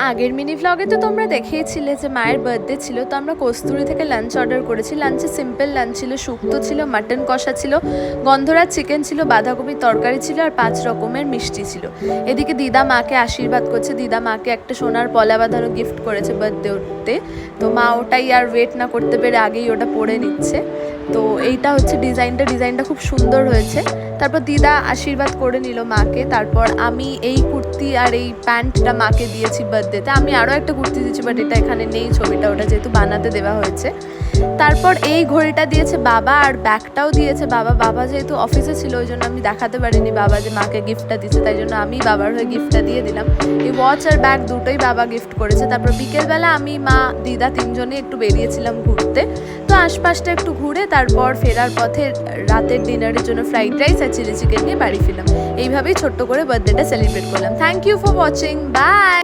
আগের মিনি ভ্লগে তো তোমরা দেখিয়েছিলে যে মায়ের বার্থডে ছিল, তো আমরা কস্তুরি থেকে লাঞ্চ অর্ডার করেছি। লাঞ্চে সিম্পল লাঞ্চ ছিল, শুক্তো ছিল, মাটন কষা ছিল, গন্ধরাজ চিকেন ছিল, বাঁধাকপির তরকারি ছিল আর 5 রকমের মিষ্টি ছিল। এদিকে দিদা মাকে আশীর্বাদ করছে। দিদা মাকে একটা সোনার পলা বাঁধানো গিফট করেছে বার্থডেতে, তো মা ওটাই আর ওয়েট না করতে পেরে আগেই ওটা পরে নিচ্ছে। তো এইটা হচ্ছে ডিজাইনটা খুব সুন্দর হয়েছে। তারপর দিদা আশীর্বাদ করে নিল মাকে। তারপর আমি এই কুর্তি আর এই প্যান্টটা মাকে দিয়েছি বার্থডেতে। আমি আরও একটা কুর্তি দিয়েছি, বাট এটা এখানে নেই ছবিটা, ওটা যেহেতু বানাতে দেওয়া হয়েছে। তারপর এই ঘড়িটা দিয়েছে বাবা, আর ব্যাগটাও দিয়েছে বাবা যেহেতু অফিসে ছিল ওই জন্য আমি দেখাতে পারিনি বাবা যে মাকে গিফটটা দিচ্ছে, তাই জন্য আমি বাবার হয়ে গিফটটা দিয়ে দিলাম। এই ওয়াচ আর ব্যাগ দুটোই বাবা গিফট করেছে। তারপর বিকেলবেলা আমি মা দিদা তিনজনেই একটু বেরিয়েছিলাম ঘুরতে। তো আশপাশটা একটু ঘুরে তারপর ফেরার পথে রাতের ডিনারের জন্য ফ্রাইড রাইস আর চিলি চিকেন নিয়ে বাড়ি ফিরলাম। এইভাবেই ছোট্ট করে বার্থডেটা সেলিব্রেট করলাম। Thank you for watching, by.